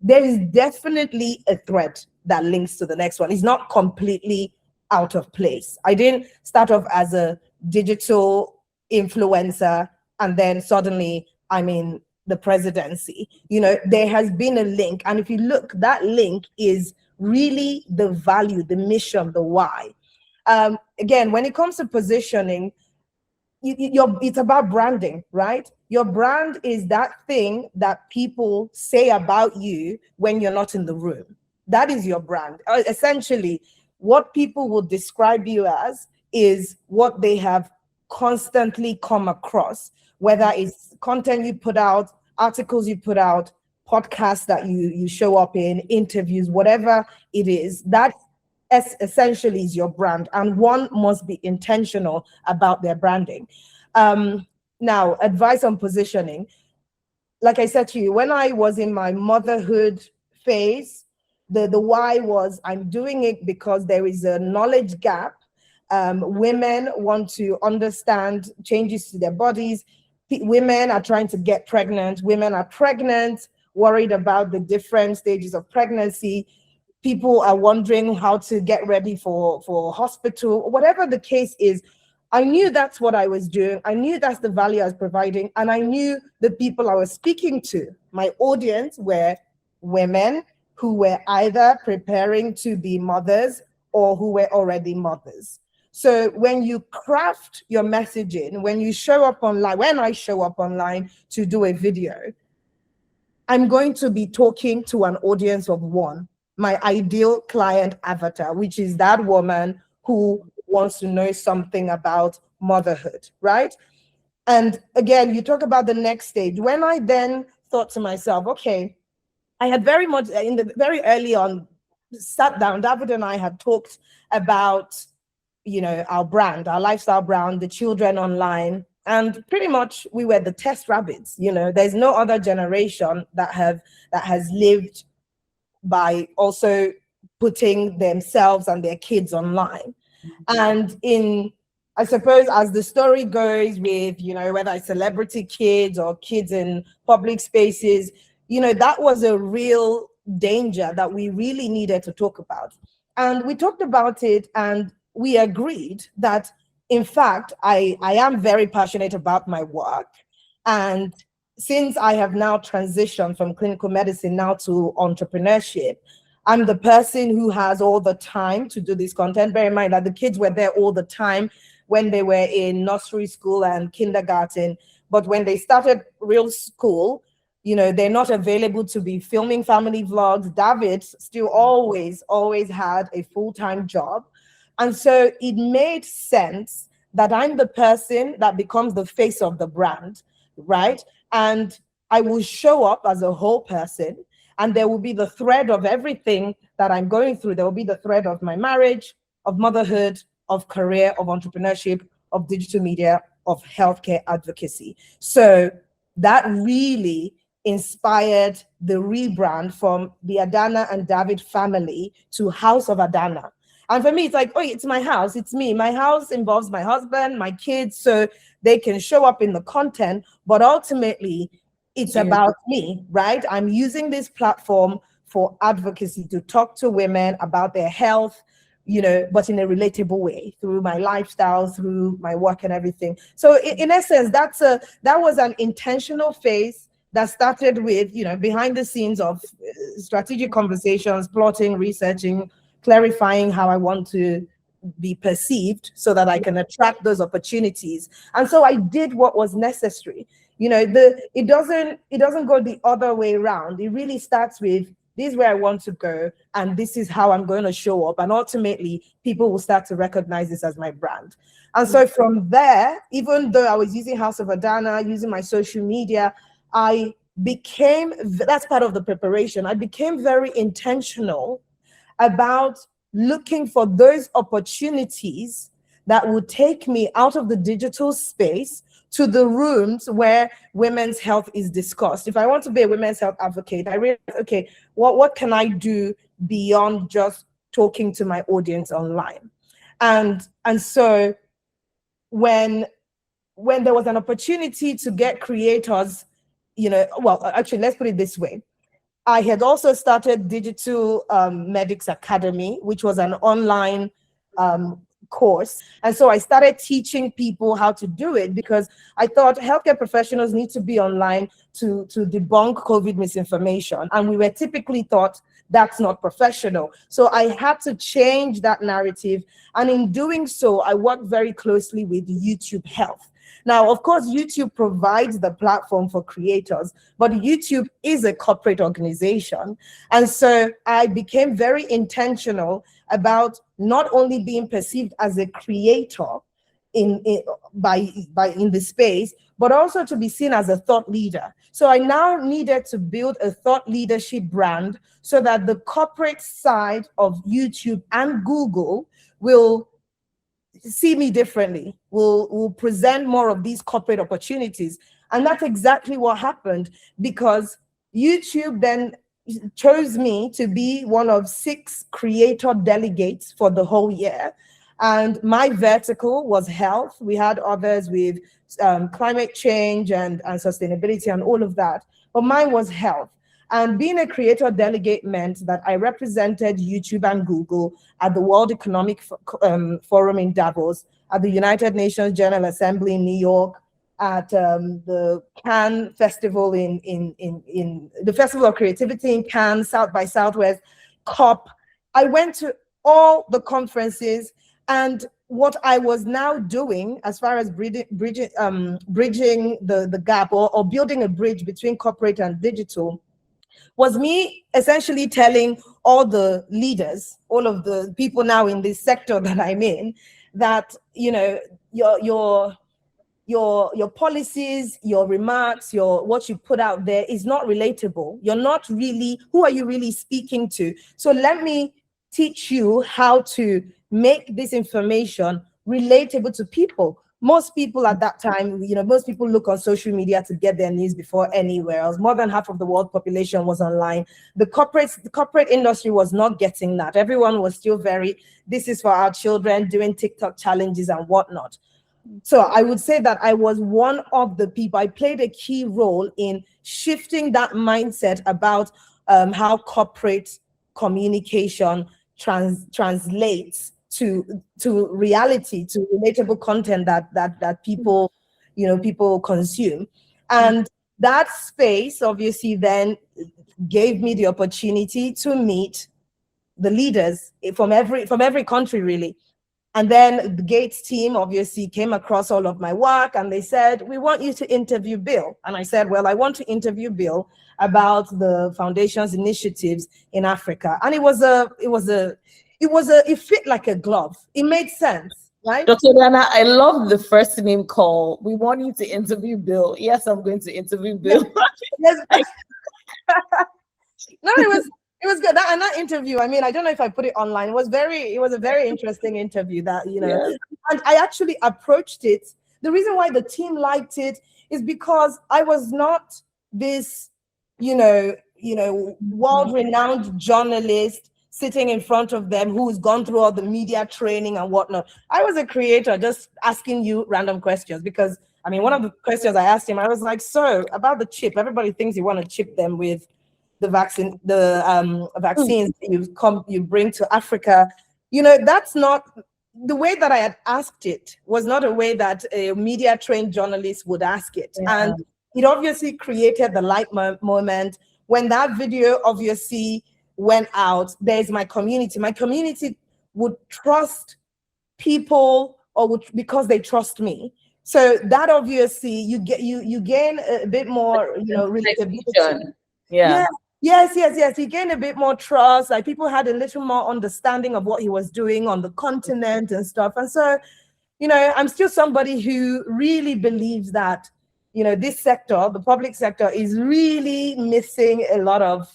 there is definitely a thread that links to the next one. It's not completely out of place. I didn't start off as a digital influencer and then suddenly I'm in the presidency. You know, there has been a link. And if you look, that link is really the value, the mission, the why. Again, when it comes to positioning, it's about branding, right? Your brand is that thing that people say about you when you're not in the room. That is your brand. Essentially, what people will describe you as is what they have constantly come across, whether it's content you put out, articles you put out, podcasts that you show up in, interviews, whatever it is, that essentially is your brand, and one must be intentional about their branding. Now, advice on positioning. Like I said to you, when I was in my motherhood phase, the why was I'm doing it because there is a knowledge gap. Women want to understand changes to their bodies. Women are trying to get pregnant. Women are pregnant, worried about the different stages of pregnancy. People are wondering how to get ready for hospital, whatever the case is. I knew that's what I was doing. I knew that's the value I was providing. And I knew the people I was speaking to, my audience, were women who were either preparing to be mothers or who were already mothers. So when you craft your messaging, when you show up online, when I show up online to do a video, I'm going to be talking to an audience of one, my ideal client avatar, which is that woman who wants to know something about motherhood, right? And again, you talk about the next stage. When I then thought to myself, okay, I had very much, in the very early on, sat down, David and I had talked about our brand, our lifestyle brand, the children online. And pretty much we were the test rabbits. There's no other generation that has lived by also putting themselves and their kids online. And I suppose, as the story goes with, whether it's celebrity kids or kids in public spaces, that was a real danger that we really needed to talk about. And we talked about it, and we agreed that, in fact, I am very passionate about my work. And since I have now transitioned from clinical medicine now to entrepreneurship, I'm the person who has all the time to do this content. Bear in mind that the kids were there all the time when they were in nursery school and kindergarten. But when they started real school, they're not available to be filming family vlogs. David still always had a full-time job. And so it made sense that I'm the person that becomes the face of the brand, right? And I will show up as a whole person, and there will be the thread of everything that I'm going through. There will be the thread of my marriage, of motherhood, of career, of entrepreneurship, of digital media, of healthcare advocacy. So that really inspired the rebrand from the Adanna and David family to House of Adanna. And for me, it's like, oh, it's my house, it's me. My house involves my husband, my kids, so they can show up in the content, but ultimately it's about me, right? I'm using this platform for advocacy, to talk to women about their health, but in a relatable way, through my lifestyle, through my work and everything. So in essence, that was an intentional phase that started with, behind the scenes of strategic conversations, plotting, researching, clarifying how I want to be perceived so that I can attract those opportunities. And so I did what was necessary. It doesn't go the other way around. It really starts with, this is where I want to go, and this is how I'm going to show up. And ultimately, people will start to recognize this as my brand. And so from there, even though I was using House of Adanna, using my social media, that's part of the preparation. I became very intentional about looking for those opportunities that would take me out of the digital space to the rooms where women's health is discussed. If I want to be a women's health advocate, I realized, okay, what can I do beyond just talking to my audience online? And so when there was an opportunity to get creators, actually, let's put it this way. I had also started Digital Medics Academy, which was an online course. And so I started teaching people how to do it, because I thought healthcare professionals need to be online to debunk COVID misinformation. And we were typically thought that's not professional. So I had to change that narrative. And in doing so, I worked very closely with YouTube Health. Now, of course, YouTube provides the platform for creators, but YouTube is a corporate organization. And so I became very intentional about not only being perceived as a creator in the space, but also to be seen as a thought leader. So I now needed to build a thought leadership brand so that the corporate side of YouTube and Google will see me differently, will present more of these corporate opportunities. And that's exactly what happened, because YouTube then chose me to be one of 6 creator delegates for the whole year. And my vertical was health. We had others with climate change and sustainability and all of that, but mine was health. And being a creator delegate meant that I represented YouTube and Google at the World Economic Forum in Davos, at the United Nations General Assembly in New York, at the Cannes Festival in the Festival of Creativity in Cannes, South by Southwest, COP. I went to all the conferences, and what I was now doing as far as bridging the gap or building a bridge between corporate and digital was me essentially telling all the leaders, all of the people now in this sector that I'm in, that your policies, your remarks, what you put out there is not relatable. You're not really, who are you really speaking to? So let me teach you how to make this information relatable to people. Most people at that time, most people look on social media to get their news before anywhere else. More than half of the world population was online. The corporate industry was not getting that. Everyone was still this is for our children, doing TikTok challenges and whatnot. So I would say that I was one of the people. I played a key role in shifting that mindset about how corporate communication translates to reality, to relatable content that people consume. And that space obviously then gave me the opportunity to meet the leaders from every country, really. And then the Gates team obviously came across all of my work, and they said, "We want you to interview Bill." And I said, "Well, I want to interview Bill about the foundation's initiatives in Africa." And it fit like a glove. It made sense, right? Dr. Adanna, I love the first name call. "We want you to interview Bill." Yes, I'm going to interview Bill. Yes. No, it was good. And that interview, I mean, I don't know if I put it online. It was a very interesting interview that, Yes. and I actually approached it. The reason why the team liked it is because I was not this, world-renowned journalist sitting in front of them who's gone through all the media training and whatnot. I was a creator just asking you random questions because, I mean, one of the questions I asked him, I was like, "So about the chip, everybody thinks you want to chip them with the vaccines that you bring to Africa. That's not the way that I had asked it, was not a way that a media trained journalist would ask it." Yeah. And it obviously created the light moment. When that video obviously went out, there's my community. My community would trust people because they trust me. So that obviously you gain a bit more, relatability. Yeah. Yes. He gained a bit more trust. Like people had a little more understanding of what he was doing on the continent and stuff. And so, I'm still somebody who really believes that, this sector, the public sector, is really missing a lot of,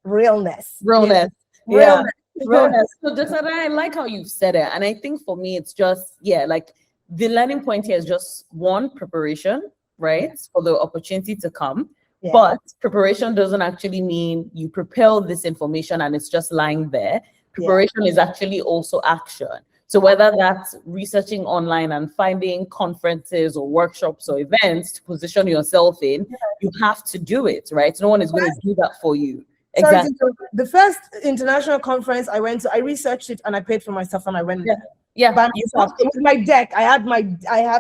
realness. Realness. Yeah. Realness. So I like how you've said it. And I think for me, it's just, like the learning point here is just one, preparation, right? For the opportunity to come. Yeah. But preparation doesn't actually mean you prepare this information and it's just lying there. Preparation is actually also action. So whether that's researching online and finding conferences or workshops or events to position yourself in, you have to do it, right? No one is going to do that for you. Exactly. So the first international conference I went to, I researched it and I paid for myself and I went there. Yeah. By myself. It was my deck. I have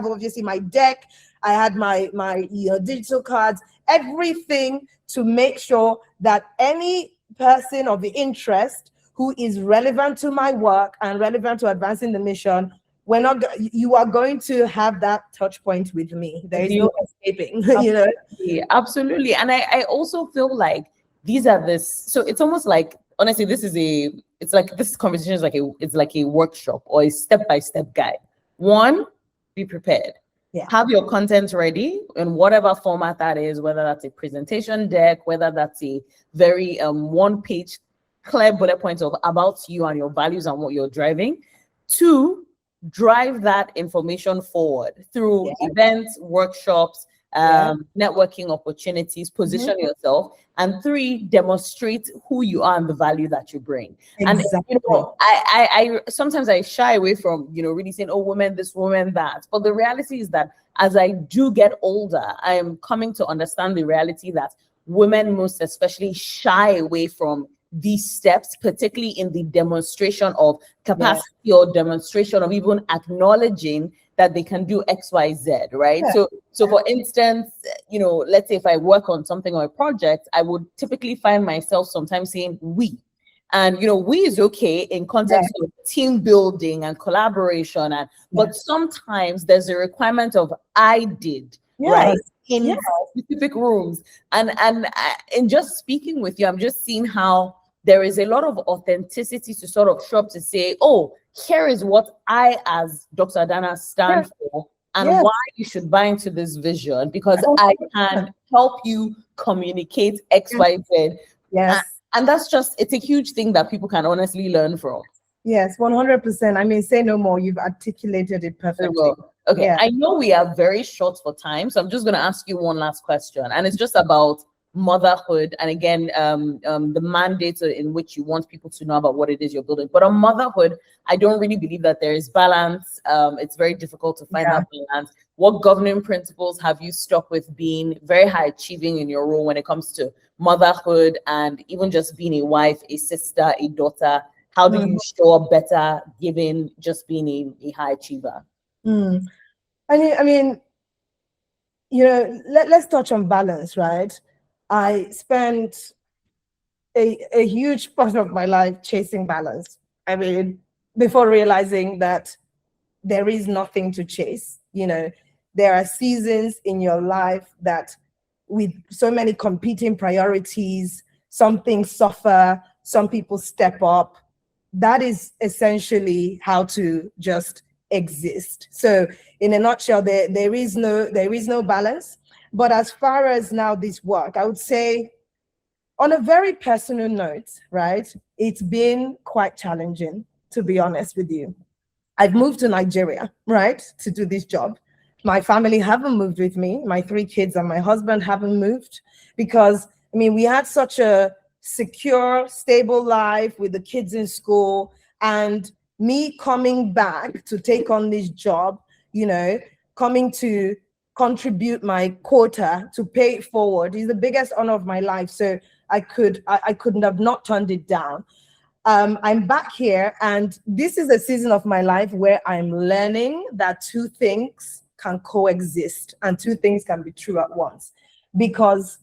obviously my deck. I had my digital cards, everything to make sure that any person of the interest who is relevant to my work and relevant to advancing the mission, you are going to have that touch point with me. There is no escaping. Absolutely. And I also feel like these are so it's almost like, honestly, this conversation is like a workshop or a step-by-step guide. One, be prepared. Yeah. Have your content ready in whatever format that is, whether that's a presentation deck, whether that's a very one-page clear bullet points about you and your values and what you're driving. Two, drive that information forward through events, workshops, networking opportunities, position yourself. And three, demonstrate who you are and the value that you bring. Exactly. And I sometimes I shy away from really saying, "Oh, women this, women that." But the reality is that as I do get older, I am coming to understand the reality that women most especially shy away from these steps, particularly in the demonstration of capacity or demonstration of even acknowledging that they can do X, Y, Z, right? Yeah. So for instance, let's say if I work on something or a project, I would typically find myself sometimes saying we. And we is okay in context of team building and collaboration, but sometimes there's a requirement of I did, right? In specific rooms. And in just speaking with you, I'm just seeing how there is a lot of authenticity to sort of show up to say, "Oh, here is what I as Dr. Adanna stand for and why you should buy into this vision, because I can help you communicate X, Y, Z." Yes. And that's it's a huge thing that people can honestly learn from. Yes, 100%. I mean, say no more. You've articulated it Very perfectly. well. Okay, Yeah. I know we are very short for time, so I'm just going to ask you one last question, and it's just about motherhood, and again, the mandate in which you want people to know about what it is you're building. But on motherhood, I don't really believe that there is balance. It's very difficult to find Yeah. that balance. What governing principles have you stuck with being very high achieving in your role when it comes to motherhood and even just being a wife, a sister, a daughter? How do you show up better given just being a high achiever? Mm. I mean, let's touch on balance, right? I spent a huge part of my life chasing balance. I mean, before realizing that there is nothing to chase. There are seasons in your life that, with so many competing priorities, some things suffer, some people step up. That is essentially how to just exist. So in a nutshell, there is no balance. But as far as now this work, I would say, on a very personal note, right, it's been quite challenging, to be honest with you. I've moved to Nigeria, right, to do this job. My family haven't moved with me. My 3 kids and my husband haven't moved because, I mean, we had such a secure, stable life with the kids in school, and me coming back to take on this job, coming to contribute my quota to pay it forward is the biggest honor of my life. So I couldn't have not turned it down. I'm back here, and this is a season of my life where I'm learning that 2 things can coexist and 2 things can be true at once. Because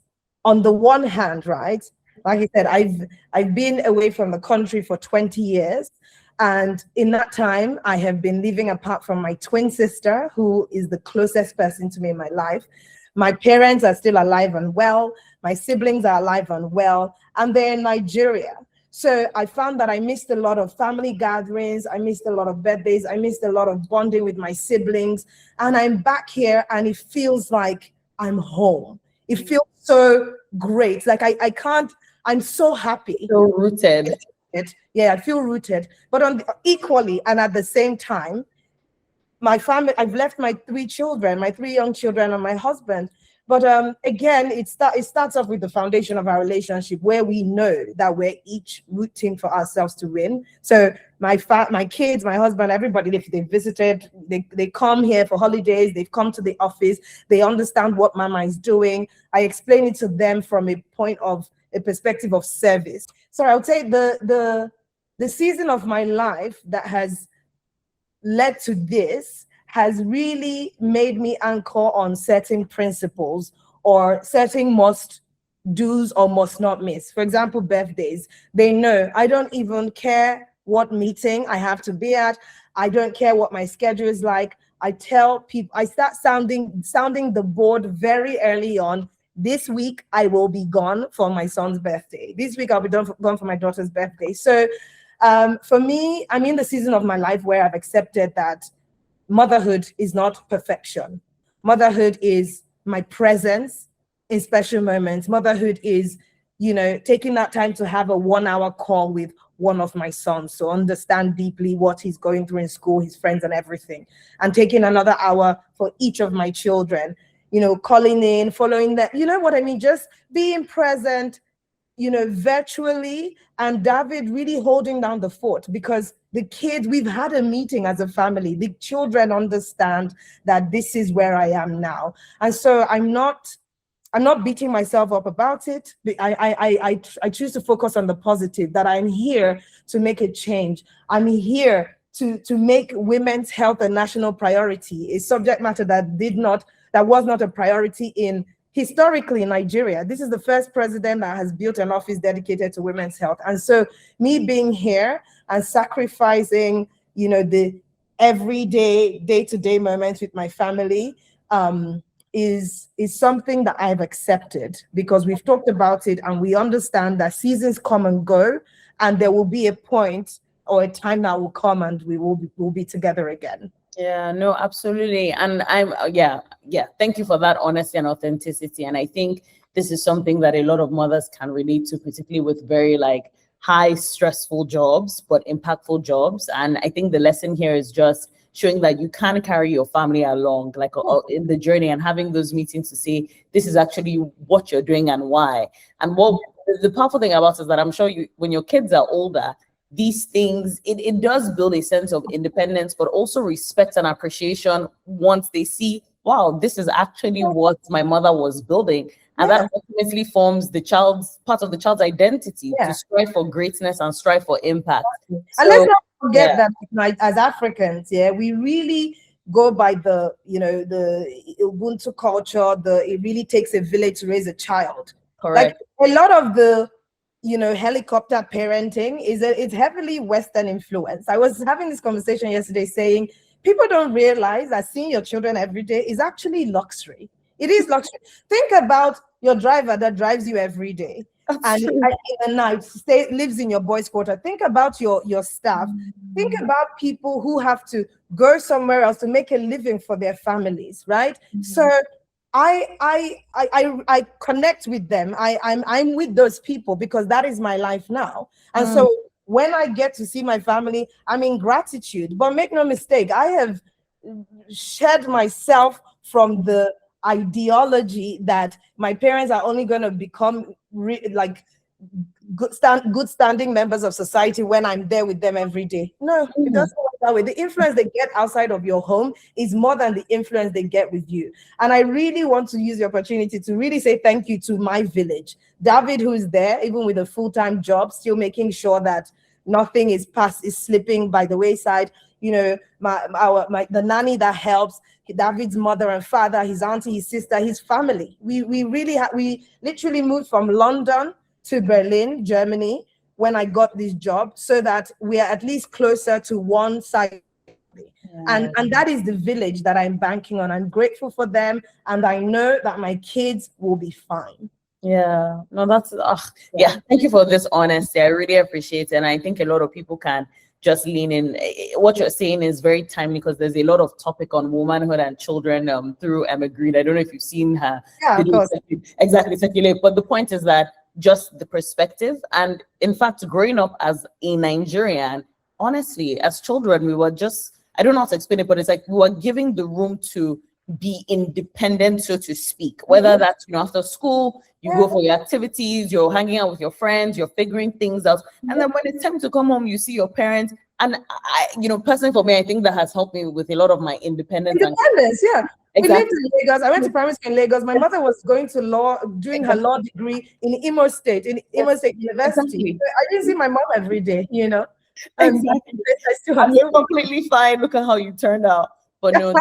on the one hand, right, like I said, I've been away from the country for 20 years. And in that time, I have been living apart from my twin sister, who is the closest person to me in my life. My parents are still alive and well. My siblings are alive and well, and they're in Nigeria. So I found that I missed a lot of family gatherings. I missed a lot of birthdays. I missed a lot of bonding with my siblings. And I'm back here, and it feels like I'm home. It feels so great. Like I can't, I'm so happy. So rooted. Yeah, I feel rooted. But equally and at the same time, my family, I've left my 3 children, my 3 young children, and my husband. But again, it starts off with the foundation of our relationship, where we know that we're each rooting for ourselves to win. So my kids, my husband, everybody, if they visited, they come here for holidays, they've come to the office, they understand what Mama is doing. I explain it to them from a perspective of service. So I would say the season of my life that has led to this has really made me anchor on certain principles or certain must do's or must not miss. For example, birthdays. They know I don't even care what meeting I have to be at. I don't care what my schedule is like. I tell people, I start sounding the board very early on. This week I will be gone for my son's birthday. This week I'll be gone for my daughter's birthday. So for me, I'm in the season of my life where I've accepted that motherhood is not perfection. Motherhood is my presence in special moments. Motherhood is, taking that time to have a 1-hour call with one of my sons to understand deeply what he's going through in school, his friends and everything. And taking another hour for each of my children, calling in, following that, you know what I mean? Just being present, virtually, and David really holding down the fort, because the kids, we've had a meeting as a family. The children understand that this is where I am now. And so I'm not beating myself up about it. I choose to focus on the positive, that I'm here to make a change. I'm here to make women's health a national priority, a subject matter that was not a priority historically in Nigeria. This is the first president that has built an office dedicated to women's health. And so me being here and sacrificing, the everyday, day-to-day moments with my family is something that I've accepted, because we've talked about it and we understand that seasons come and go, and there will be a point or a time that will come and we'll be together again. Yeah, no, absolutely. And yeah. Thank you for that honesty and authenticity. And I think this is something that a lot of mothers can relate to, particularly with very high stressful jobs, but impactful jobs. And I think the lesson here is just showing that you can carry your family along, like in the journey, and having those meetings to say, this is actually what you're doing and why. And what the powerful thing about it is that I'm sure you, when your kids are older, these things, it does build a sense of independence, but also respect and appreciation once they see, wow, this is actually what my mother was building. And that ultimately forms the child's part of the child's identity to strive for greatness and strive for impact. And let's not forget that, like, as Africans, we really go by the, the Ubuntu culture. It really takes a village to raise a child. Correct. Like a lot of the, helicopter parenting it's heavily Western influence. I was having this conversation yesterday saying people don't realize that seeing your children every day is actually luxury. It is luxury. Think about your driver that drives you every day. And in the night lives in your boys' quarter. Think about your staff. Think about people who have to go somewhere else to make a living for their families, right? So I connect with them. I'm with those people because that is my life now. And so when I get to see my family, I'm in gratitude. But make no mistake, I have shed myself from the ideology that my parents are only going to become good standing members of society when I'm there with them every day. No, it doesn't work that way. The influence they get outside of your home is more than the influence they get with you. And I really want to use the opportunity to really say thank you to my village. David, who is there, even with a full-time job, still making sure that nothing is slipping by the wayside. The nanny that helps, David's mother and father, his auntie, his sister, his family. We literally moved from London to Berlin, Germany, when I got this job, so that we are at least closer to one side. And that is the village that I'm banking on. I'm grateful for them, and I know that my kids will be fine. Yeah, no, that's thank you for this honesty. I really appreciate it. And I think a lot of people can just lean in. What you're saying is very timely because there's a lot of topic on womanhood and children through Emma Green. I don't know if you've seen her videos exactly circulate, but the point is that just the perspective. And in fact, growing up as a Nigerian, honestly, as children, we were just, I don't know how to explain it, but it's like we were giving the room to be independent, so to speak, whether that's, after school, you go for your activities, you're hanging out with your friends, you're figuring things out. And then when it's time to come home, you see your parents. And I, personally for me, I think that has helped me with a lot of my independence. Yeah. Exactly. We lived in Lagos. I went to primary school in Lagos. My mother was going to law, doing her law degree in Imo State University. Exactly. I didn't see my mom every day, Exactly. And you're completely fine. Look at how you turned out. But no,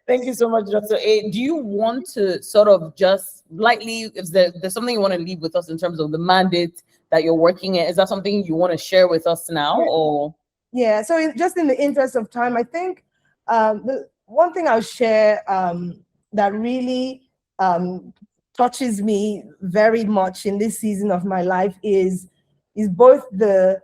thank you so much, Dr. A. Do you want to sort of just lightly, if there's something you want to leave with us in terms of the mandate that you're working in, is that something you want to share with us now? Or so just in the interest of time, I think the one thing I'll share that really touches me very much in this season of my life is both the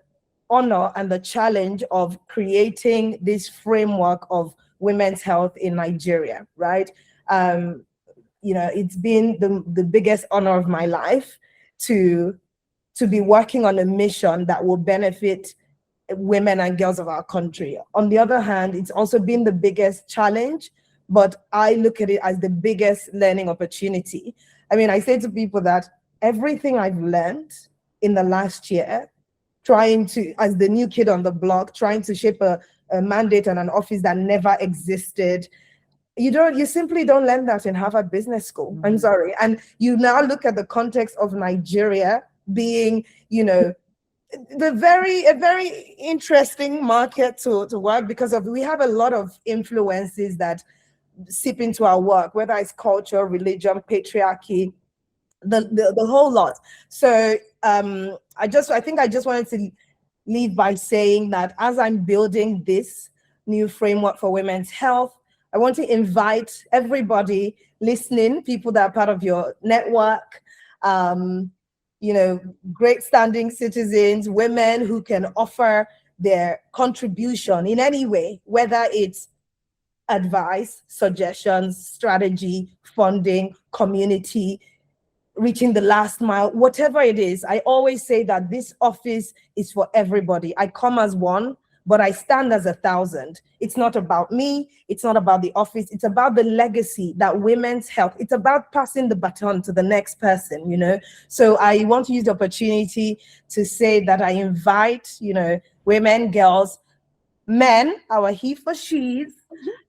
honor and the challenge of creating this framework of women's health in Nigeria, right? It's been the biggest honor of my life to be working on a mission that will benefit women and girls of our country. On the other hand, it's also been the biggest challenge, but I look at it as the biggest learning opportunity. I mean, I say to people that everything I've learned in the last year, trying to, as the new kid on the block, trying to shape a mandate and an office that never existed. You simply don't learn that in Harvard Business School. I'm sorry. And you now look at the context of Nigeria being, a very interesting market to work because we have a lot of influences that seep into our work, whether it's culture, religion, patriarchy, the whole lot. So I think I just wanted to leave by saying that as I'm building this new framework for women's health, I want to invite everybody listening, people that are part of your network, great standing citizens, women who can offer their contribution in any way, whether it's advice, suggestions, strategy, funding, community. reaching the last mile, whatever it is. I always say that this office is for everybody. I come as one, but I stand as 1,000. It's not about me. It's not about the office. It's about the legacy that women's health. It's about passing the baton to the next person, you know. So I want to use the opportunity to say that I invite, you know, women, girls, men, our he for she's,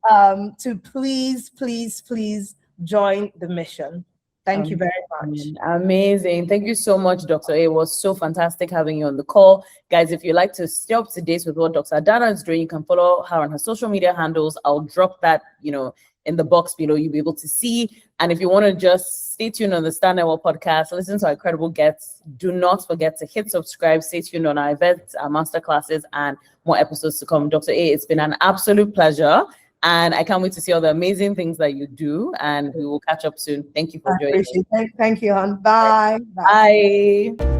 to please, please, please join the mission. Thank you very much. Amazing. Thank you so much, Dr. A. It was so fantastic having you on the call. Guys, if you'd like to stay up to date with what Dr. Adanna is doing, you can follow her on her social media handles. I'll drop that, you know, in the box below. You'll be able to see. And if you want to just stay tuned on the Star Network podcast, listen to our incredible guests, do not forget to hit subscribe, stay tuned on our events, our masterclasses, and more episodes to come. Dr. A, it's been an absolute pleasure. And I can't wait to see all the amazing things that you do. And we will catch up soon. Thank you for joining. Thank you, hon. Bye. Bye.